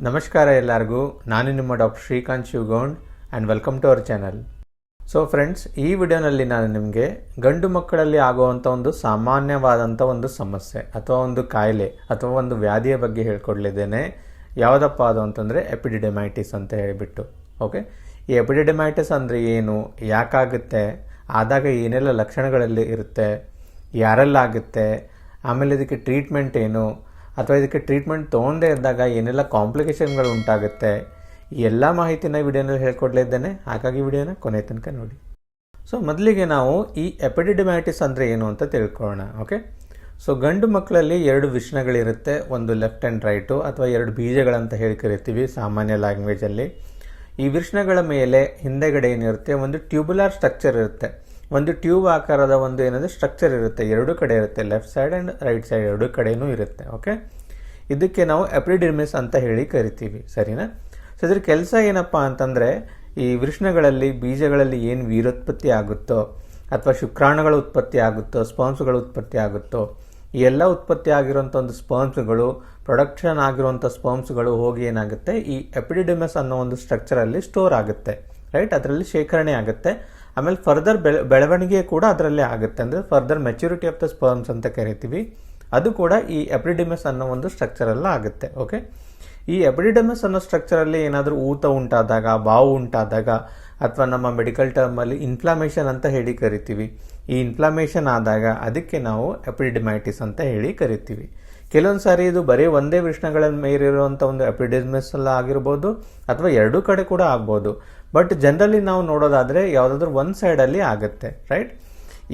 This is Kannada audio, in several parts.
ನಮಸ್ಕಾರ ಎಲ್ಲರಿಗೂ. ನಾನು ನಿಮ್ಮ doctor Srikanth Shivagond and welcome to our channel. So friends, ಈ ವಿಡಿಯೋನಲ್ಲಿ ನಾನು ನಿಮಗೆ ಗಂಡು ಮಕ್ಕಳಲ್ಲಿ ಆಗುವಂಥ ಒಂದು ಸಾಮಾನ್ಯವಾದಂಥ ಒಂದು ಸಮಸ್ಯೆ ಅಥವಾ ಒಂದು ಕಾಯಿಲೆ ಅಥವಾ ಒಂದು ವ್ಯಾಧಿಯ ಬಗ್ಗೆ ಹೇಳ್ಕೊಡ್ಲಿದ್ದೇನೆ. ಯಾವುದಪ್ಪ ಅದು ಅಂತಂದರೆ ಎಪಿಡಿಡೆಮೈಟಿಸ್ ಅಂತ ಹೇಳಿಬಿಟ್ಟು. ಓಕೆ, ಈ ಎಪಿಡಿಡೆಮೈಟಿಸ್ ಅಂದರೆ ಏನು, ಯಾಕಾಗುತ್ತೆ, ಆದಾಗ ಏನೆಲ್ಲ ಲಕ್ಷಣಗಳಲ್ಲಿ ಇರುತ್ತೆ, ಯಾರೆಲ್ಲಾಗುತ್ತೆ, ಆಮೇಲೆ ಇದಕ್ಕೆ ಟ್ರೀಟ್ಮೆಂಟ್ ಏನು, ಅಥವಾ ಇದಕ್ಕೆ ಟ್ರೀಟ್ಮೆಂಟ್ ತೊಗೊಂಡೇ ಇದ್ದಾಗ ಏನೆಲ್ಲ ಕಾಂಪ್ಲಿಕೇಶನ್ಗಳು ಉಂಟಾಗುತ್ತೆ, ಈ ಎಲ್ಲ ಮಾಹಿತಿನ ವಿಡಿಯೋನಲ್ಲಿ ಹೇಳ್ಕೊಡ್ಲಿದ್ದೇನೆ. ಹಾಗಾಗಿ ವಿಡಿಯೋನ ಕೊನೆ ತನಕ ನೋಡಿ. ಸೊ ಮೊದಲಿಗೆ ನಾವು ಈ ಎಪಿಡಿಡೆಮೈಟಿಸ್ ಅಂದರೆ ಏನು ಅಂತ ತಿಳ್ಕೊಳ್ಳೋಣ. ಓಕೆ, ಸೊ ಗಂಡು ಮಕ್ಕಳಲ್ಲಿ ಎರಡು ವಿಷಣಗಳಿರುತ್ತೆ, ಒಂದು ಲೆಫ್ಟ್ ಆ್ಯಂಡ್ ರೈಟು ಅಥವಾ ಎರಡು ಬೀಜಗಳಂತ ಹೇಳಿ ಕರಿತೀವಿ ಸಾಮಾನ್ಯ ಲ್ಯಾಂಗ್ವೇಜಲ್ಲಿ. ಈ ವಿಷಣಗಳ ಮೇಲೆ ಹಿಂದೆಗಡೆ ಏನಿರುತ್ತೆ, ಒಂದು ಟ್ಯೂಬುಲಾರ್ ಸ್ಟ್ರಕ್ಚರ್ ಇರುತ್ತೆ, ಒಂದು ಟ್ಯೂಬ್ ಆಕಾರದ ಒಂದು ಏನಂದರೆ ಸ್ಟ್ರಕ್ಚರ್ ಇರುತ್ತೆ, ಎರಡು ಕಡೆ ಇರುತ್ತೆ, left side and right side ಎರಡು ಕಡೆಯೂ ಇರುತ್ತೆ. ಓಕೆ, ಇದಕ್ಕೆ ನಾವು ಎಪಿಡಿಡಿಮಿಸ್ ಅಂತ ಹೇಳಿ ಕರಿತೀವಿ, ಸರಿನಾ? ಸೊ ಇದ್ರ ಕೆಲಸ ಏನಪ್ಪ ಅಂತಂದರೆ, ಈ ವೃಷಣಗಳಲ್ಲಿ ಬೀಜಗಳಲ್ಲಿ ಏನು ವೀರೋತ್ಪತ್ತಿ ಆಗುತ್ತೋ ಅಥವಾ ಶುಕ್ರಾಣುಗಳ ಉತ್ಪತ್ತಿ ಆಗುತ್ತೋ, ಸ್ಪರ್ಮ್ಸ್ಗಳ ಉತ್ಪತ್ತಿ ಆಗುತ್ತೋ, ಈ ಎಲ್ಲ ಉತ್ಪತ್ತಿ ಆಗಿರುವಂಥ ಒಂದು ಸ್ಪರ್ಮ್ಸ್ಗಳು, ಪ್ರೊಡಕ್ಷನ್ ಆಗಿರುವಂಥ ಸ್ಪರ್ಮ್ಸ್ಗಳು ಹೋಗಿ ಏನಾಗುತ್ತೆ, ಈ ಎಪಿಡಿಡಿಮಿಸ್ ಅನ್ನೋ ಒಂದು ಸ್ಟ್ರಕ್ಚರಲ್ಲಿ ಸ್ಟೋರ್ ಆಗುತ್ತೆ, ರೈಟ್? ಅದರಲ್ಲಿ ಶೇಖರಣೆ ಆಗುತ್ತೆ. ಆಮೇಲೆ ಫರ್ದರ್ ಬೆಳವಣಿಗೆ ಕೂಡ ಅದರಲ್ಲೇ ಆಗುತ್ತೆ, ಅಂದರೆ further maturity of the sperms ಅಂತ ಕರಿತೀವಿ. ಅದು ಕೂಡ ಈ ಎಪಿಡಿಡಿಮಿಸ್ ಅನ್ನೋ ಒಂದು ಸ್ಟ್ರಕ್ಚರಲ್ಲ ಆಗುತ್ತೆ. ಓಕೆ, ಈ ಎಪಿಡಿಡಿಮಿಸ್ ಅನ್ನೋ ಸ್ಟ್ರಕ್ಚರಲ್ಲಿ ಏನಾದರೂ ಊತ ಉಂಟಾದಾಗ, ಬಾವು ಉಂಟಾದಾಗ, ಅಥವಾ ನಮ್ಮ ಮೆಡಿಕಲ್ ಟರ್ಮಲ್ಲಿ ಇನ್ಫ್ಲಾಮೇಷನ್ ಅಂತ ಹೇಳಿ ಕರಿತೀವಿ, ಈ ಇನ್ಫ್ಲಾಮೇಷನ್ ಆದಾಗ ಅದಕ್ಕೆ ನಾವು ಎಪಿಡಿಡೆಮೈಟಿಸ್ ಅಂತ ಹೇಳಿ ಕರಿತೀವಿ. ಕೆಲವೊಂದು ಸಾರಿ ಇದು ಬರೀ ಒಂದೇ ವೃಷಣಗಳ ಮೇಲಿರುವಂಥ ಒಂದು ಎಪಿಡಿಡಿಮಿಸ್ ಎಲ್ಲ ಆಗಿರ್ಬೋದು, ಅಥವಾ ಎರಡೂ ಕಡೆ ಕೂಡ ಆಗ್ಬೋದು. ಬಟ್ ಜನರಲಿ ನಾವು ನೋಡೋದಾದರೆ ಯಾವುದಾದ್ರೂ ಒಂದು ಸೈಡಲ್ಲಿ ಆಗುತ್ತೆ, ರೈಟ್?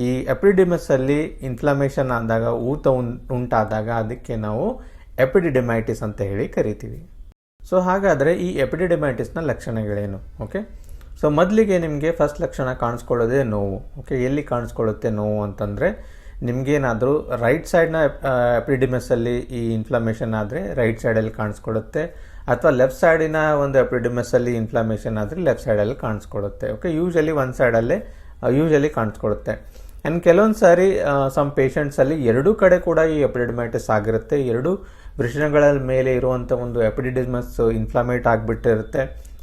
ಈ ಎಪಿಡಿಡಿಮಿಸಲ್ಲಿ ಇನ್ಫ್ಲಮೇಷನ್ ಆದಾಗ, ಊತ ಉಂಟಾದಾಗ ಅದಕ್ಕೆ ನಾವು ಎಪಿಡಿಡೆಮೈಟಿಸ್ ಅಂತ ಹೇಳಿ ಕರಿತೀವಿ. ಸೊ ಹಾಗಾದರೆ ಈ ಎಪಿಡಿಡೆಮೈಟಿಸ್ನ ಲಕ್ಷಣಗಳೇನು? ಓಕೆ, ಸೊ ಮೊದಲಿಗೆ ನಿಮಗೆ ಫಸ್ಟ್ ಲಕ್ಷಣ ಕಾಣಿಸ್ಕೊಳ್ಳೋದೇ ನೋವು. ಓಕೆ, ಎಲ್ಲಿ ಕಾಣಿಸ್ಕೊಳ್ಳುತ್ತೆ ನೋವು ಅಂತಂದರೆ, ನಿಮಗೇನಾದರೂ ರೈಟ್ ಸೈಡ್ನ ಎಪಿಡಿಡಿಮಿಸಲ್ಲಿ ಈ ಇನ್ಫ್ಲಮೇಷನ್ ಆದರೆ ರೈಟ್ ಸೈಡಲ್ಲಿ ಕಾಣಿಸ್ಕೊಳ್ಳುತ್ತೆ, ಅಥವಾ ಲೆಫ್ಟ್ ಸೈಡಿನ ಒಂದು ಎಪಿಡಿಡಿಮಿಸಲ್ಲಿ ಇನ್ಫ್ಲಮೇಷನ್ ಆದರೆ ಲೆಫ್ಟ್ ಸೈಡಲ್ಲಿ ಕಾಣಿಸ್ಕೊಳ್ಳುತ್ತೆ. ಓಕೆ, ಯೂಶಲಿ ಒಂದು ಸೈಡಲ್ಲೇ ಯೂಶಲಿ ಕಾಣಿಸ್ಕೊಳ್ಳುತ್ತೆ. ಆ್ಯಂಡ್ ಕೆಲವೊಂದು ಸಾರಿ ಸಮ್ ಪೇಷಂಟ್ಸಲ್ಲಿ ಎರಡೂ ಕಡೆ ಕೂಡ ಈ ಎಪಿಡಿಡೆಮೈಟಿಸ್ ಆಗಿರುತ್ತೆ. ಎರಡು ವೃಷಣಗಳ ಮೇಲೆ ಇರುವಂಥ ಒಂದು ಎಪಿಡಿಡಿಮಿಸ್ ಇನ್ಫ್ಲಮೇಟ್ ಆಗಿಬಿಟ್ಟಿರುತ್ತೆ.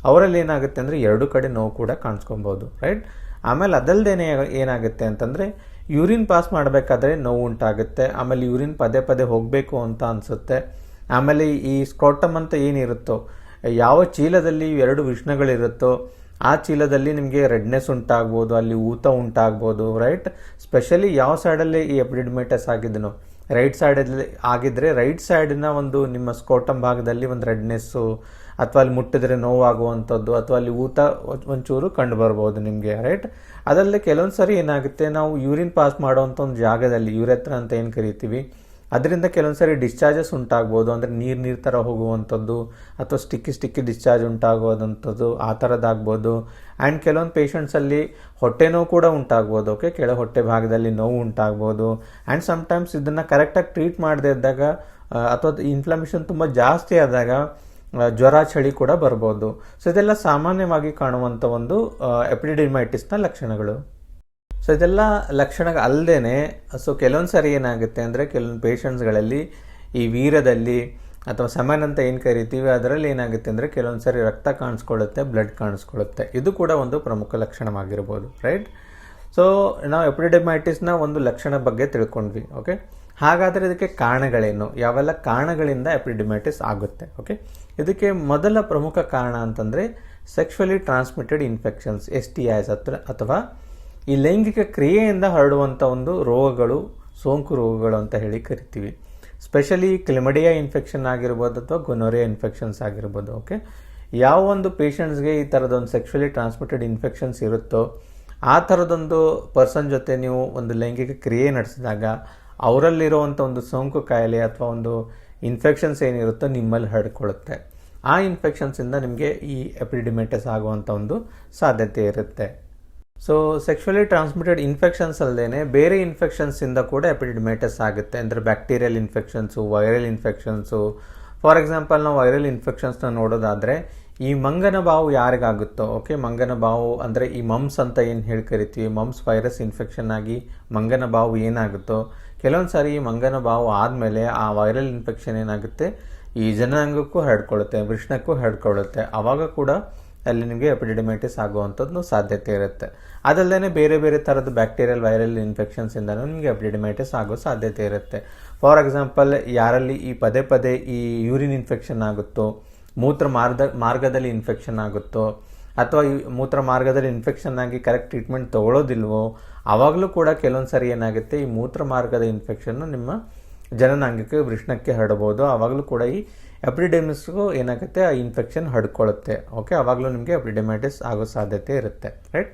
ಅವರಲ್ಲಿ ಏನಾಗುತ್ತೆ ಅಂದರೆ ಎರಡೂ ಕಡೆ ನೋವು ಕೂಡ ಕಾಣಿಸ್ಕೊಬೋದು, ರೈಟ್? ಆಮೇಲೆ ಅದಲ್ಲದೆ ಏನಾಗುತ್ತೆ ಅಂತಂದರೆ, ಯೂರಿನ್ ಪಾಸ್ ಮಾಡಬೇಕಾದ್ರೆ ನೋವು ಉಂಟಾಗುತ್ತೆ. ಆಮೇಲೆ ಯೂರಿನ್ ಪದೇ ಪದೇ ಹೋಗಬೇಕು ಅಂತ ಅನಿಸುತ್ತೆ. ಆಮೇಲೆ ಈ ಸ್ಕ್ರೋಟಮ್ ಅಂತ ಏನಿರುತ್ತೋ, ಯಾವ ಚೀಲದಲ್ಲಿ ಎರಡು ವೃಷಣಗಳಿರುತ್ತೋ ಆ ಚೀಲದಲ್ಲಿ ನಿಮಗೆ ರೆಡ್ನೆಸ್ ಉಂಟಾಗ್ಬೋದು, ಅಲ್ಲಿ ಊತ ಉಂಟಾಗ್ಬೋದು, ರೈಟ್? ಸ್ಪೆಷಲಿ ಯಾವ ಸೈಡಲ್ಲಿ ಈ ಎಪಿಡಿಡೆಮೈಟಿಸ್ ಆಗಿದನೋ, ರೈಟ್ ಸೈಡಲ್ಲಿ ಆಗಿದ್ದರೆ ರೈಟ್ ಸೈಡಿನ ಒಂದು ನಿಮ್ಮ ಸ್ಕ್ರೋಟಮ್ ಭಾಗದಲ್ಲಿ ಒಂದು ರೆಡ್ನೆಸ್ಸು, ಅಥವಾ ಅಲ್ಲಿ ಮುಟ್ಟಿದ್ರೆ ನೋವಾಗುವಂಥದ್ದು, ಅಥವಾ ಅಲ್ಲಿ ಊತ ಒಂಚೂರು ಕಂಡು ಬರ್ಬೋದು ನಿಮಗೆ, ರೈಟ್? ಅದಲ್ಲದೆ ಕೆಲವೊಂದು ಸರಿ ಏನಾಗುತ್ತೆ, ನಾವು ಯೂರಿನ್ ಪಾಸ್ ಮಾಡುವಂಥ ಒಂದು ಜಾಗದಲ್ಲಿ, ಯೂರೆತ್ರ ಅಂತ ಏನು ಕರಿತೀವಿ, ಅದರಿಂದ ಕೆಲವೊಂದು ಸರಿ ಡಿಸ್ಚಾರ್ಜಸ್ ಉಂಟಾಗ್ಬೋದು, ಅಂದರೆ ನೀರು ಥರ ಹೋಗುವಂಥದ್ದು, ಅಥವಾ ಸ್ಟಿಕ್ಕಿ ಡಿಸ್ಚಾರ್ಜ್ ಉಂಟಾಗುವಂಥದ್ದು, ಆ ಥರದ್ದಾಗ್ಬೋದು. ಆ್ಯಂಡ್ ಕೆಲವೊಂದು ಪೇಷಂಟ್ಸಲ್ಲಿ ಹೊಟ್ಟೆ ನೋವು ಕೂಡ ಉಂಟಾಗ್ಬೋದು. ಓಕೆ, ಕೆಳ ಹೊಟ್ಟೆ ಭಾಗದಲ್ಲಿ ನೋವು ಉಂಟಾಗ್ಬೋದು. ಆ್ಯಂಡ್ ಸಮ್ಟೈಮ್ಸ್ ಇದನ್ನು ಕರೆಕ್ಟಾಗಿ ಟ್ರೀಟ್ ಮಾಡದೇ ಇದ್ದಾಗ, ಅಥವಾ ಇನ್ಫ್ಲಮೇಷನ್ ತುಂಬ ಜಾಸ್ತಿ ಆದಾಗ ಜ್ವರ, ಚಳಿ ಕೂಡ ಬರ್ಬೋದು. ಸೊ ಇದೆಲ್ಲ ಸಾಮಾನ್ಯವಾಗಿ ಕಾಣುವಂಥ ಒಂದು ಎಪಿಡಿಡೆಮೈಟಿಸ್ನ ಲಕ್ಷಣಗಳು. ಸೊ ಇದೆಲ್ಲ ಲಕ್ಷಣ ಅಲ್ಲದೇ, ಸೊ ಕೆಲವೊಂದು ಸಾರಿ ಏನಾಗುತ್ತೆ ಅಂದರೆ, ಕೆಲವೊಂದು ಪೇಷಂಟ್ಸ್ಗಳಲ್ಲಿ ಈ ವೀರದಲ್ಲಿ ಅಥವಾ ಸೆಮನ್ ಅಂತ ಏನು ಕರಿತೀವಿ ಅದರಲ್ಲಿ ಏನಾಗುತ್ತೆ ಅಂದರೆ, ಕೆಲವೊಂದು ಸಾರಿ ರಕ್ತ ಕಾಣಿಸ್ಕೊಳ್ಳುತ್ತೆ, ಬ್ಲಡ್ ಕಾಣಿಸ್ಕೊಳ್ಳುತ್ತೆ. ಇದು ಕೂಡ ಒಂದು ಪ್ರಮುಖ ಲಕ್ಷಣವಾಗಿರ್ಬೋದು, ರೈಟ್? ಸೊ ನಾವು ಎಪಿಡಿಡೆಮೈಟಿಸ್ನ ಒಂದು ಲಕ್ಷಣ ಬಗ್ಗೆ ತಿಳ್ಕೊಂಡ್ವಿ. ಓಕೆ, ಹಾಗಾದರೆ ಇದಕ್ಕೆ ಕಾರಣಗಳೇನು, ಯಾವೆಲ್ಲ ಕಾರಣಗಳಿಂದ ಎಪಿಡಿಡೆಮೈಟಿಸ್ ಆಗುತ್ತೆ? ಓಕೆ, ಇದಕ್ಕೆ ಮೊದಲ ಪ್ರಮುಖ ಕಾರಣ ಅಂತಂದರೆ ಸೆಕ್ಷುವಲಿ ಟ್ರಾನ್ಸ್ಮಿಟೆಡ್ ಇನ್ಫೆಕ್ಷನ್ಸ್, STIs ಅಥವಾ ಈ ಲೈಂಗಿಕ ಕ್ರಿಯೆಯಿಂದ ಹರಡುವಂಥ ಒಂದು ರೋಗಗಳು, ಸೋಂಕು ರೋಗಗಳು ಅಂತ ಹೇಳಿ ಕರಿತೀವಿ. ಸ್ಪೆಷಲಿ ಕ್ಲೆಮಡಿಯಾ ಇನ್ಫೆಕ್ಷನ್ ಆಗಿರ್ಬೋದು, ಅಥವಾ ಗೊನೋರಿಯಾ ಇನ್ಫೆಕ್ಷನ್ಸ್ ಆಗಿರ್ಬೋದು. ಓಕೆ, ಯಾವ ಒಂದು ಪೇಷಂಟ್ಸ್ಗೆ ಈ ಥರದೊಂದು ಸೆಕ್ಷುವಲಿ ಟ್ರಾನ್ಸ್ಮಿಟೆಡ್ ಇನ್ಫೆಕ್ಷನ್ಸ್ ಇರುತ್ತೋ ಆ ಥರದೊಂದು ಪರ್ಸನ್ ಜೊತೆ ನೀವು ಒಂದು ಲೈಂಗಿಕ ಕ್ರಿಯೆ ನಡೆಸಿದಾಗ ಅವರಲ್ಲಿರುವಂಥ ಒಂದು ಸೋಂಕು ಕಾಯಿಲೆ ಅಥವಾ ಒಂದು ಇನ್ಫೆಕ್ಷನ್ಸ್ ಏನಿರುತ್ತೋ ನಿಮ್ಮಲ್ಲಿ ಹರಡ್ಕೊಳ್ಳುತ್ತೆ. ಆ ಇನ್ಫೆಕ್ಷನ್ಸಿಂದ ನಿಮಗೆ ಈ ಎಪಿಡಿಡೆಮೈಟಿಸ್ ಆಗುವಂಥ ಒಂದು ಸಾಧ್ಯತೆ ಇರುತ್ತೆ. ಸೊ ಸೆಕ್ಷುವಲಿ ಟ್ರಾನ್ಸ್ಮಿಟೆಡ್ ಇನ್ಫೆಕ್ಷನ್ಸ್ ಅಲ್ಲದೇ ಬೇರೆ ಇನ್ಫೆಕ್ಷನ್ಸಿಂದ ಕೂಡ ಎಪಿಡಿಡೆಮೈಟಿಸ್ ಆಗುತ್ತೆ, ಅಂದರೆ bacterial infections, viral infections. For example ನಾವು ವೈರಲ್ ಇನ್ಫೆಕ್ಷನ್ಸ್ನ ನೋಡೋದಾದರೆ, ಈ ಮಂಗನ ಬಾವು ಯಾರಿಗಾಗುತ್ತೋ, ಓಕೆ, ಮಂಗನ ಬಾವು ಅಂದರೆ ಈ ಮಮ್ಸ್ ಅಂತ ಏನು ಹೇಳಿ ಕರಿತೀವಿ, ಮಮ್ಸ್ ವೈರಸ್ ಇನ್ಫೆಕ್ಷನ್ ಆಗಿ ಮಂಗನ ಬಾವು ಏನಾಗುತ್ತೋ, ಕೆಲವೊಂದು ಸಾರಿ ಈ ಮಂಗನ ಬಾವು ಆದಮೇಲೆ ಆ ವೈರಲ್ ಇನ್ಫೆಕ್ಷನ್ ಏನಾಗುತ್ತೆ, ಈ ಜನನಾಂಗಕ್ಕೂ ಹರಡ್ಕೊಳ್ಳುತ್ತೆ, ವೃಷಣಕ್ಕೂ ಹರಡ್ಕೊಳ್ಳುತ್ತೆ. ಆವಾಗ ಕೂಡ ಅಲ್ಲಿ ನಿಮಗೆ ಎಪಿಡಿಡೈಮೈಟಿಸ್ ಆಗುವಂಥದ್ದು ಸಾಧ್ಯತೆ ಇರುತ್ತೆ. ಅದಲ್ಲದೆ ಬೇರೆ ಬೇರೆ ಥರದ ಬ್ಯಾಕ್ಟೀರಿಯಲ್ ವೈರಲ್ ಇನ್ಫೆಕ್ಷನ್ಸಿಂದನೂ ನಿಮಗೆ ಎಪಿಡಿಡೈಮೈಟಿಸ್ ಆಗೋ ಸಾಧ್ಯತೆ ಇರುತ್ತೆ. ಫಾರ್ ಎಕ್ಸಾಂಪಲ್, ಯಾರಲ್ಲಿ ಈ ಪದೇ ಪದೇ ಈ ಯೂರಿನ್ ಇನ್ಫೆಕ್ಷನ್ ಆಗುತ್ತೋ, ಮೂತ್ರ ಮಾರ್ಗದಲ್ಲಿ ಇನ್ಫೆಕ್ಷನ್ ಆಗುತ್ತೋ, ಅಥವಾ ಈ ಮೂತ್ರ ಮಾರ್ಗದಲ್ಲಿ ಇನ್ಫೆಕ್ಷನ್ ಆಗಿ ಕರೆಕ್ಟ್ ಟ್ರೀಟ್ಮೆಂಟ್ ತೊಗೊಳ್ಳೋದಿಲ್ವೋ, ಆವಾಗಲೂ ಕೂಡ ಕೆಲವೊಂದು ಸರಿ ಏನಾಗುತ್ತೆ, ಈ ಮೂತ್ರ ಮಾರ್ಗದ ಇನ್ಫೆಕ್ಷನ್ನು ನಿಮ್ಮ ಜನನಾಂಗಕ್ಕೆ ವೃಷಣಕ್ಕೆ ಹರಡ್ಬೋದು. ಆವಾಗಲೂ ಕೂಡ ಈ ಎಪಿಡಿಡೈಮಿಸ್ಗೂ ಏನಾಗುತ್ತೆ, ಆ ಇನ್ಫೆಕ್ಷನ್ ಹರಡ್ಕೊಳ್ಳುತ್ತೆ. ಓಕೆ, ಆವಾಗಲೂ ನಿಮಗೆ ಎಪಿಡಿಡೈಮೈಟಿಸ್ ಆಗೋ ಸಾಧ್ಯತೆ ಇರುತ್ತೆ. ರೈಟ್.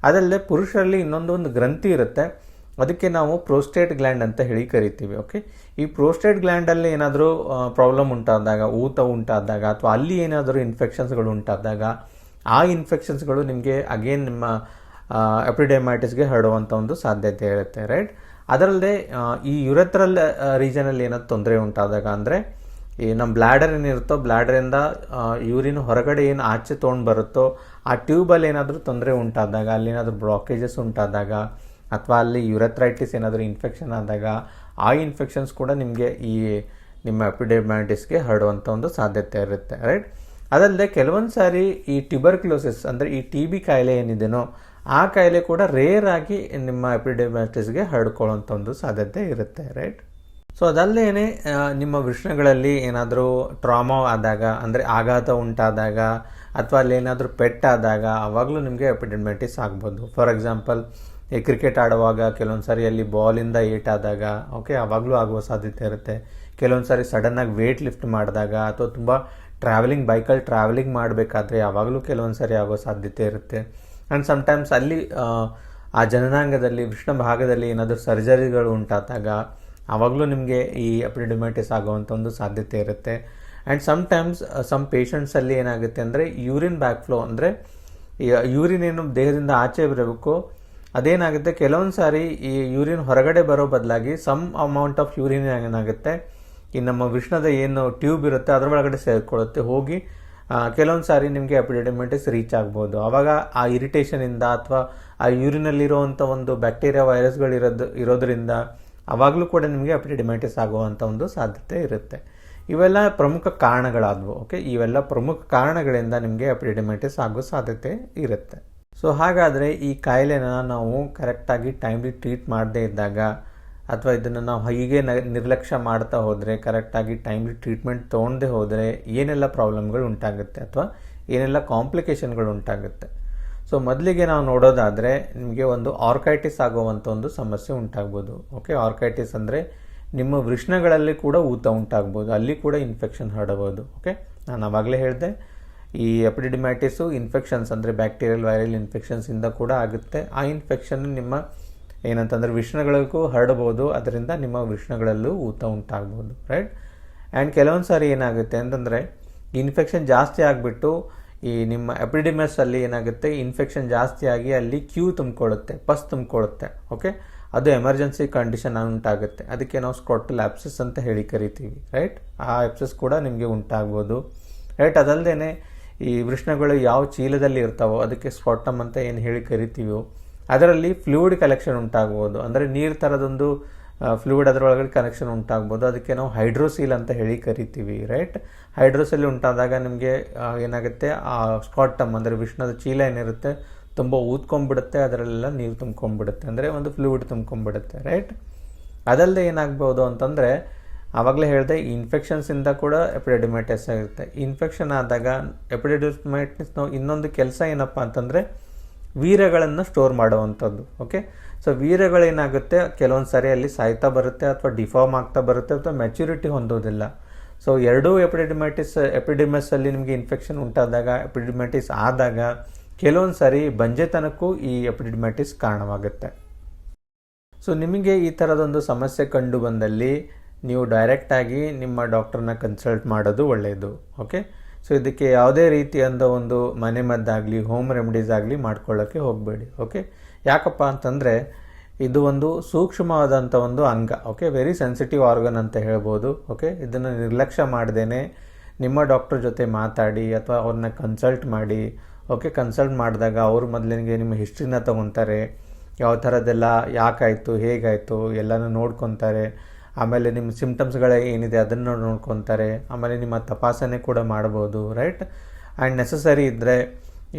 ಅದಲ್ಲದೆ ಪುರುಷರಲ್ಲಿ ಇನ್ನೊಂದು ಗ್ರಂಥಿ ಇರುತ್ತೆ, ಅದಕ್ಕೆ ನಾವು ಪ್ರೋಸ್ಟೇಟ್ ಗ್ಲ್ಯಾಂಡ್ ಅಂತ ಹೇಳಿ ಕರಿತೀವಿ. ಓಕೆ, ಈ ಪ್ರೋಸ್ಟೇಟ್ ಗ್ಲ್ಯಾಂಡಲ್ಲಿ ಏನಾದರೂ ಪ್ರಾಬ್ಲಮ್ ಉಂಟಾದಾಗ, ಊತ ಉಂಟಾದಾಗ, ಅಥವಾ ಅಲ್ಲಿ ಏನಾದರೂ ಇನ್ಫೆಕ್ಷನ್ಸ್ಗಳು ಉಂಟಾದಾಗ, ಆ ಇನ್ಫೆಕ್ಷನ್ಸ್ಗಳು ನಿಮಗೆ ಅಗೇನ್ ನಿಮ್ಮ ಎಪಿಡಿಡೈಮೈಟಿಸ್ಗೆ ಹರಡುವಂಥ ಒಂದು ಸಾಧ್ಯತೆ ಇರುತ್ತೆ. ರೈಟ್. ಅದರಲ್ಲದೆ ಈ ಯುರೆಥ್ರಲ್ ರೀಜನಲ್ಲಿ ಏನಾದ್ರು ತೊಂದರೆ ಉಂಟಾದಾಗ, ಅಂದರೆ ಈ ನಮ್ಮ ಬ್ಲ್ಯಾಡರ್ ಏನಿರುತ್ತೋ, ಬ್ಲ್ಯಾಡರಿಂದ ಯೂರಿನ್ ಹೊರಗಡೆ ಏನು ಆಚೆ ತೊಗೊಂಡು ಬರುತ್ತೋ, ಆ ಟ್ಯೂಬಲ್ಲಿ ಏನಾದರೂ ತೊಂದರೆ ಉಂಟಾದಾಗ, ಅಲ್ಲಿ ಏನಾದರೂ ಬ್ಲಾಕೇಜಸ್ ಉಂಟಾದಾಗ, ಅಥವಾ ಅಲ್ಲಿ ಯುರೆಥ್ರೈಟಿಸ್ ಏನಾದರೂ ಇನ್ಫೆಕ್ಷನ್ ಆದಾಗ, ಆ ಇನ್ಫೆಕ್ಷನ್ಸ್ ಕೂಡ ನಿಮಗೆ ಈ ನಿಮ್ಮ ಎಪಿಡಿಡೈಮೈಟಿಸ್ಗೆ ಹರಡುವಂಥ ಒಂದು ಸಾಧ್ಯತೆ ಇರುತ್ತೆ. ರೈಟ್. ಅದಲ್ಲದೆ ಕೆಲವೊಂದು ಸಾರಿ ಈ ಟ್ಯೂಬರ್ಕ್ಯುಲೋಸಿಸ್ ಅಂದರೆ ಈ ಟಿ ಬಿ ಕಾಯಿಲೆ ಏನಿದೆನೋ, ಆ ಕಾಯಿಲೆ ಕೂಡ ರೇರ್ ಆಗಿ ನಿಮ್ಮ ಎಪಿಡಿಡೈಮೈಟಿಸ್ಗೆ ಹರಡ್ಕೊಳ್ಳೋಂಥ ಒಂದು ಸಾಧ್ಯತೆ ಇರುತ್ತೆ. ರೈಟ್. ಸೊ ಅದಲ್ಲದೆ ನಿಮ್ಮ ವೃಷಣಗಳಲ್ಲಿ ಏನಾದರೂ ಟ್ರಾಮಾ ಆದಾಗ, ಅಂದರೆ ಆಘಾತ ಉಂಟಾದಾಗ, ಅಥವಾ ಅಲ್ಲಿ ಏನಾದರೂ ಪೆಟ್ಟಾದಾಗ, ಆವಾಗಲೂ ನಿಮಗೆ ಎಪಿಡಿಡೈಮೈಟಿಸ್ ಆಗ್ಬೋದು. ಫಾರ್ ಎಕ್ಸಾಂಪಲ್, ಈ ಕ್ರಿಕೆಟ್ ಆಡುವಾಗ ಕೆಲವೊಂದು ಸಾರಿ ಅಲ್ಲಿ ಬಾಲಿಂದ ಏಟಾದಾಗ, ಓಕೆ, ಆವಾಗಲೂ ಆಗುವ ಸಾಧ್ಯತೆ ಇರುತ್ತೆ. ಕೆಲವೊಂದು ಸಾರಿ ಸಡನ್ನಾಗಿ ವೇಟ್ ಲಿಫ್ಟ್ ಮಾಡಿದಾಗ, ಅಥವಾ ತುಂಬ ಬೈಕಲ್ಲಿ ಟ್ರಾವೆಲಿಂಗ್ ಮಾಡಬೇಕಾದ್ರೆ ಆವಾಗಲೂ ಕೆಲವೊಂದು ಸಾರಿ ಆಗೋ ಸಾಧ್ಯತೆ ಇರುತ್ತೆ. ಆ್ಯಂಡ್ ಸಮ್ಟೈಮ್ಸ್ ಅಲ್ಲಿ ಆ ಜನನಾಂಗದಲ್ಲಿ ವೃಷಣ ಭಾಗದಲ್ಲಿ ಏನಾದರೂ ಸರ್ಜರಿಗಳು ಉಂಟಾದಾಗ ಆವಾಗಲೂ ನಿಮಗೆ ಈ ಎಪಿಡಿಡೈಮೈಟಿಸ್ ಆಗುವಂಥ ಒಂದು ಸಾಧ್ಯತೆ ಇರುತ್ತೆ. ಆ್ಯಂಡ್ ಸಮ್ಟೈಮ್ಸ್ ಸಮ್ ಪೇಷಂಟ್ಸಲ್ಲಿ ಏನಾಗುತ್ತೆ ಅಂದರೆ ಯೂರಿನ್ ಬ್ಯಾಕ್ ಫ್ಲೋ, ಅಂದರೆ ಯೂರಿನ್ ಏನು ದೇಹದಿಂದ ಆಚೆ ಬರಬೇಕು, ಅದೇನಾಗುತ್ತೆ ಕೆಲವೊಂದು ಸಾರಿ ಈ ಯೂರಿನ್ ಹೊರಗಡೆ ಬರೋ ಬದಲಾಗಿ ಸಮ್ ಅಮೌಂಟ್ ಆಫ್ ಯೂರಿನ್ ಏನಾಗುತ್ತೆ, ಈ ನಮ್ಮ ವೃಷಣದ ಏನು ಟ್ಯೂಬ್ ಇರುತ್ತೆ ಅದರ ಒಳಗಡೆ ಸೇರಿಕೊಳ್ಳುತ್ತೆ, ಹೋಗಿ ಕೆಲವೊಂದು ಸಾರಿ ನಿಮಗೆ ಎಪಿಡಿಡೈಮೈಟಿಸ್ ರೀಚ್ ಆಗ್ಬೋದು. ಆವಾಗ ಆ ಇರಿಟೇಷನಿಂದ ಅಥವಾ ಆ ಯೂರಿನಲ್ಲಿರುವಂಥ ಒಂದು ಬ್ಯಾಕ್ಟೀರಿಯಾ ವೈರಸ್ಗಳು ಇರೋದ್ರಿಂದ ಆವಾಗಲೂ ಕೂಡ ನಿಮಗೆ ಎಪಿಡಿಡೈಮೈಟಿಸ್ ಆಗುವಂಥ ಒಂದು ಸಾಧ್ಯತೆ ಇರುತ್ತೆ. ಇವೆಲ್ಲ ಪ್ರಮುಖ ಕಾರಣಗಳಾದವು. ಓಕೆ, ಇವೆಲ್ಲ ಪ್ರಮುಖ ಕಾರಣಗಳಿಂದ ನಿಮಗೆ ಎಪಿಡಿಡೈಮೈಟಿಸ್ ಆಗೋ ಸಾಧ್ಯತೆ ಇರುತ್ತೆ. ಸೊ ಹಾಗಾದರೆ ಈ ಕಾಯಿಲೆನ ನಾವು ಕರೆಕ್ಟಾಗಿ ಟೈಮ್ಲಿ ಟ್ರೀಟ್ ಮಾಡದೇ ಇದ್ದಾಗ, ಅಥವಾ ಇದನ್ನು ನಾವು ಹೀಗೆ ನಿರ್ಲಕ್ಷ್ಯ ಮಾಡ್ತಾ ಹೋದರೆ, ಕರೆಕ್ಟಾಗಿ ಟೈಮ್ಲಿ ಟ್ರೀಟ್ಮೆಂಟ್ ತೊಗೊಳ್ಳದೆ ಹೋದರೆ ಏನೆಲ್ಲ ಪ್ರಾಬ್ಲಮ್ಗಳು ಉಂಟಾಗುತ್ತೆ, ಅಥವಾ ಏನೆಲ್ಲ ಕಾಂಪ್ಲಿಕೇಶನ್ಗಳು ಉಂಟಾಗುತ್ತೆ. ಸೊ ಮೊದಲಿಗೆ ನಾವು ನೋಡೋದಾದರೆ ನಿಮಗೆ ಒಂದು ಆರ್ಕೈಟಿಸ್ ಆಗುವಂಥ ಒಂದು ಸಮಸ್ಯೆ ಉಂಟಾಗ್ಬೋದು. ಓಕೆ, ಆರ್ಕೈಟಿಸ್ ಅಂದರೆ ನಿಮ್ಮ ವೃಷಣಗಳಲ್ಲಿ ಕೂಡ ಊತ ಉಂಟಾಗ್ಬೋದು, ಅಲ್ಲಿ ಕೂಡ ಇನ್ಫೆಕ್ಷನ್ ಹರಡಬಹುದು. ಓಕೆ, ನಾನು ಆವಾಗಲೇ ಹೇಳಿದೆ, ಈ ಎಪಿಡಿಡೈಮೈಟಿಸು ಇನ್ಫೆಕ್ಷನ್ಸ್ ಅಂದರೆ ಬ್ಯಾಕ್ಟೀರಿಯಲ್ ವೈರಲ್ ಇನ್ಫೆಕ್ಷನ್ಸಿಂದ ಕೂಡ ಆಗುತ್ತೆ. ಆ ಇನ್ಫೆಕ್ಷನ್ ನಿಮ್ಮ ಏನಂತಂದರೆ ವೃಷಣಗಳಿಗೂ ಹರಡ್ಬೋದು, ಅದರಿಂದ ನಿಮ್ಮ ವೃಷಣಗಳಲ್ಲೂ ಊತ ಉಂಟಾಗ್ಬೋದು. ರೈಟ್. ಆ್ಯಂಡ್ ಕೆಲವೊಂದು ಸಾರಿ ಏನಾಗುತ್ತೆ ಅಂತಂದರೆ ಇನ್ಫೆಕ್ಷನ್ ಜಾಸ್ತಿ ಆಗಿಬಿಟ್ಟು ಈ ನಿಮ್ಮ ಎಪಿಡಿಡೈಮಸಲ್ಲಿ ಏನಾಗುತ್ತೆ, ಇನ್ಫೆಕ್ಷನ್ ಜಾಸ್ತಿ ಆಗಿ ಅಲ್ಲಿ ತುಂಬಿಕೊಳ್ಳುತ್ತೆ, ಪಸ್ ತುಂಬಿಕೊಳ್ಳುತ್ತೆ. ಓಕೆ, ಅದು ಎಮರ್ಜೆನ್ಸಿ ಕಂಡೀಷನ್ ಉಂಟಾಗುತ್ತೆ. ಅದಕ್ಕೆ ನಾವು ಸ್ಕ್ರೋಟಲ್ ಆಬ್ಸೆಸ್ ಅಂತ ಹೇಳಿ ಕರಿತೀವಿ. ರೈಟ್. ಆ ಆಬ್ಸೆಸ್ ಕೂಡ ನಿಮಗೆ ಉಂಟಾಗ್ಬೋದು. ರೈಟ್. ಅದಲ್ಲದೆ ಈ ವೃಷಣಗಳು ಯಾವ ಚೀಲದಲ್ಲಿ ಇರ್ತಾವೋ ಅದಕ್ಕೆ ಸ್ಕ್ರೋಟಮ್ ಅಂತ ಏನು ಹೇಳಿ ಕರಿತೀವೋ ಅದರಲ್ಲಿ ಫ್ಲೂಯಿಡ್ ಕಲೆಕ್ಷನ್ ಉಂಟಾಗ್ಬೋದು, ಅಂದರೆ ನೀರು ಥರದೊಂದು ಫ್ಲೂಯಿಡ್ ಅದರೊಳಗಡೆ ಕನೆಕ್ಷನ್ ಉಂಟಾಗ್ಬೋದು. ಅದಕ್ಕೆ ನಾವು ಹೈಡ್ರೋಸೀಲ್ ಅಂತ ಹೇಳಿ ಕರಿತೀವಿ. ರೈಟ್. ಹೈಡ್ರೋಸೀಲ್ ಉಂಟಾದಾಗ ನಿಮಗೆ ಏನಾಗುತ್ತೆ, ಆ ಸ್ಕ್ರೋಟಮ್ ಅಂದರೆ ವೃಷಣದ ಚೀಲ ಏನಿರುತ್ತೆ ತುಂಬ ಊದ್ಕೊಂಡ್ಬಿಡುತ್ತೆ, ಅದರಲ್ಲೆಲ್ಲ ನೀರು ತುಂಬ್ಕೊಂಡ್ಬಿಡುತ್ತೆ, ಅಂದರೆ ಒಂದು ಫ್ಲೂಯಿಡ್ ತುಂಬ್ಕೊಂಡ್ಬಿಡುತ್ತೆ. ರೈಟ್. ಅದಲ್ಲದೆ ಏನಾಗ್ಬೋದು ಅಂತಂದರೆ ಆವಾಗಲೇ ಹೇಳಿದೆ, ಇನ್ಫೆಕ್ಷನ್ಸಿಂದ ಕೂಡ ಎಪಿಡಿಡೈಮೈಟಿಸ್ ಆಗುತ್ತೆ. ಇನ್ಫೆಕ್ಷನ್ ಆದಾಗ ಎಪಿಡಿಡೈಮೈಟಿಸ್ನ ಇನ್ನೊಂದು ಕೆಲಸ ಏನಪ್ಪ ಅಂತಂದರೆ ವೀರ್ಯಗಳನ್ನು ಸ್ಟೋರ್ ಮಾಡುವಂಥದ್ದು. ಓಕೆ, ಸೊ ವೀರ್ಯಗಳೇನಾಗುತ್ತೆ ಕೆಲವೊಂದು ಸಾರಿ ಅಲ್ಲಿ ಸಾಯ್ತಾ ಬರುತ್ತೆ, ಅಥವಾ ಡಿಫಾರ್ಮ್ ಆಗ್ತಾ ಬರುತ್ತೆ, ಅಥವಾ ಮೆಚ್ಯೂರಿಟಿ ಹೊಂದೋದಿಲ್ಲ. ಸೊ ಎರಡೂ ಎಪಿಡಿಮಸಲ್ಲಿ ನಿಮಗೆ ಇನ್ಫೆಕ್ಷನ್ ಉಂಟಾದಾಗ, ಎಪಿಡಿಮೈಟಿಸ್ ಆದಾಗ ಕೆಲವೊಂದು ಸಾರಿ ಬಂಜೆತನಕ್ಕೂ ಈ ಎಪಿಡಿಮೈಟಿಸ್ ಕಾರಣವಾಗುತ್ತೆ. ಸೊ ನಿಮಗೆ ಈ ಥರದೊಂದು ಸಮಸ್ಯೆ ಕಂಡು ಬಂದಲ್ಲಿ ನೀವು ಡೈರೆಕ್ಟಾಗಿ ನಿಮ್ಮ ಡಾಕ್ಟರ್ನ ಕನ್ಸಲ್ಟ್ ಮಾಡೋದು ಒಳ್ಳೆಯದು. ಓಕೆ, ಸೊ ಇದಕ್ಕೆ ಯಾವುದೇ ರೀತಿಯಿಂದ ಒಂದು ಮನೆಮದ್ದಾಗಲಿ ಹೋಮ್ ರೆಮಿಡೀಸ್ ಆಗಲಿ ಮಾಡ್ಕೊಳ್ಳೋಕ್ಕೆ ಹೋಗಬೇಡಿ. ಓಕೆ, ಯಾಕಪ್ಪ ಅಂತಂದರೆ ಇದು ಒಂದು ಸೂಕ್ಷ್ಮವಾದಂಥ ಒಂದು ಅಂಗ. ಓಕೆ, ವೆರಿ ಸೆನ್ಸಿಟಿವ್ ಆರ್ಗನ್ ಅಂತ ಹೇಳ್ಬೋದು. ಓಕೆ, ಇದನ್ನು ನಿರ್ಲಕ್ಷ್ಯ ಮಾಡ್ದೇನೆ ನಿಮ್ಮ ಡಾಕ್ಟರ್ ಜೊತೆ ಮಾತಾಡಿ ಅಥವಾ ಅವ್ರನ್ನ ಕನ್ಸಲ್ಟ್ ಮಾಡಿ. ಓಕೆ, ಕನ್ಸಲ್ಟ್ ಮಾಡಿದಾಗ ಅವರು ಮೊದಲಿಗೆ ನಿಮ್ಮ ಹಿಸ್ಟ್ರಿನ ತೊಗೊತಾರೆ, ಯಾವ ಥರದ್ದೆಲ್ಲ ಯಾಕಾಯಿತು ಹೇಗಾಯಿತು ಎಲ್ಲನೂ ನೋಡ್ಕೊತಾರೆ. ಆಮೇಲೆ ನಿಮ್ಮ ಸಿಮ್ಟಮ್ಸ್ಗಳು ಏನಿದೆ ಅದನ್ನು ನೋಡ್ಕೊತಾರೆ. ಆಮೇಲೆ ನಿಮ್ಮ ತಪಾಸಣೆ ಕೂಡ ಮಾಡ್ಬೋದು, ರೈಟ್. ಆ್ಯಂಡ್ ನೆಸಸರಿ ಇದ್ದರೆ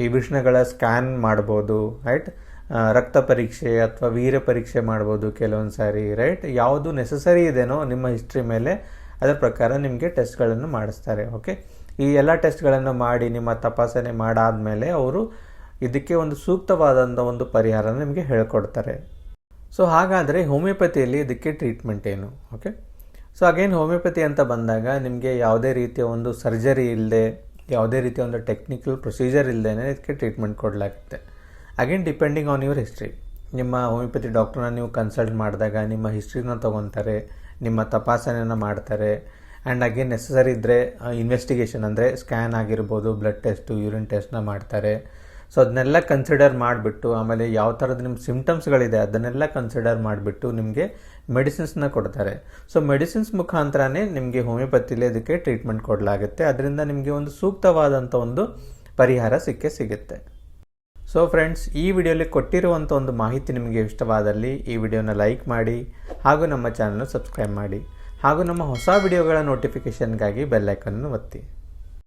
ಈ ವಿಷಣಗಳ ಸ್ಕ್ಯಾನ್ ಮಾಡ್ಬೋದು, ರೈಟ್. ರಕ್ತ ಪರೀಕ್ಷೆ ಅಥವಾ ವೀರ್ಯ ಪರೀಕ್ಷೆ ಮಾಡ್ಬೋದು ಕೆಲವೊಂದು ಸಾರಿ, ರೈಟ್. ಯಾವುದು ನೆಸಸರಿ ಇದೆನೋ ನಿಮ್ಮ ಹಿಸ್ಟ್ರಿ ಮೇಲೆ ಅದರ ಪ್ರಕಾರ ನಿಮಗೆ ಟೆಸ್ಟ್ಗಳನ್ನು ಮಾಡಿಸ್ತಾರೆ. ಓಕೆ, ಈ ಎಲ್ಲ ಟೆಸ್ಟ್ಗಳನ್ನು ಮಾಡಿ ನಿಮ್ಮ ತಪಾಸಣೆ ಮಾಡಾದಮೇಲೆ ಅವರು ಇದಕ್ಕೆ ಒಂದು ಸೂಕ್ತವಾದಂಥ ಒಂದು ಪರಿಹಾರನ ನಿಮಗೆ ಹೇಳ್ಕೊಡ್ತಾರೆ. ಸೊ ಹಾಗಾದರೆ ಹೋಮಿಯೋಪತಿಯಲ್ಲಿ ಇದಕ್ಕೆ ಟ್ರೀಟ್ಮೆಂಟ್ ಏನು? ಓಕೆ, ಸೊ ಅಗೇನ್ ಹೋಮಿಯೋಪತಿ ಅಂತ ಬಂದಾಗ ನಿಮಗೆ ಯಾವುದೇ ರೀತಿಯ ಒಂದು ಸರ್ಜರಿ ಇಲ್ಲದೆ, ಯಾವುದೇ ರೀತಿಯ ಒಂದು ಟೆಕ್ನಿಕಲ್ ಪ್ರೊಸೀಜರ್ ಇಲ್ಲದೇ ಇದಕ್ಕೆ ಟ್ರೀಟ್ಮೆಂಟ್ ಕೊಡಲಾಗುತ್ತೆ. Again depending on your history. ನಿಮ್ಮ ಹೋಮಿಯೋಪತಿ ಡಾಕ್ಟ್ರನ್ನ ನೀವು ಕನ್ಸಲ್ಟ್ ಮಾಡಿದಾಗ ನಿಮ್ಮ ಹಿಸ್ಟ್ರಿನ ತೊಗೊತಾರೆ, ನಿಮ್ಮ ತಪಾಸಣೆಯನ್ನು ಮಾಡ್ತಾರೆ. ಆ್ಯಂಡ್ ಅಗೇನ್ ನೆಸಸರಿ ಇದ್ದರೆ ಇನ್ವೆಸ್ಟಿಗೇಷನ್ ಅಂದರೆ ಸ್ಕ್ಯಾನ್ ಆಗಿರ್ಬೋದು, ಬ್ಲಡ್ ಟೆಸ್ಟು, ಯೂರಿನ್ ಟೆಸ್ಟ್ನ ಮಾಡ್ತಾರೆ. ಸೊ ಅದನ್ನೆಲ್ಲ ಕನ್ಸಿಡರ್ ಮಾಡಿಬಿಟ್ಟು, ಆಮೇಲೆ ಯಾವ ಥರದ ನಿಮ್ಮ ಸಿಮ್ಟಮ್ಸ್ಗಳಿದೆ ಅದನ್ನೆಲ್ಲ ಕನ್ಸಿಡರ್ ಮಾಡಿಬಿಟ್ಟು ನಿಮಗೆ ಮೆಡಿಸಿನ್ಸ್ನ ಕೊಡ್ತಾರೆ. ಸೊ ಮೆಡಿಸಿನ್ಸ್ ಮುಖಾಂತರನೇ ನಿಮಗೆ ಹೋಮಿಯೋಪತಿಲಿ ಅದಕ್ಕೆ ಟ್ರೀಟ್ಮೆಂಟ್ ಕೊಡಲಾಗುತ್ತೆ. ಅದರಿಂದ ನಿಮಗೆ ಒಂದು ಸೂಕ್ತವಾದಂಥ ಒಂದು ಪರಿಹಾರ ಸಿಗುತ್ತೆ. ಸೊ ಫ್ರೆಂಡ್ಸ್, ಈ ವಿಡಿಯೋಲಿ ಕೊಟ್ಟಿರುವಂಥ ಒಂದು ಮಾಹಿತಿ ನಿಮಗೆ ಇಷ್ಟವಾದಲ್ಲಿ ಈ ವಿಡಿಯೋನ ಲೈಕ್ ಮಾಡಿ, ಹಾಗೂ ನಮ್ಮ ಚಾನಲ್ನ ಸಬ್ಸ್ಕ್ರೈಬ್ ಮಾಡಿ, ಹಾಗೂ ನಮ್ಮ ಹೊಸ ವಿಡಿಯೋಗಳ ನೋಟಿಫಿಕೇಷನ್ಗಾಗಿ ಬೆಲ್ ಐಕನ್ನು ಒತ್ತಿ.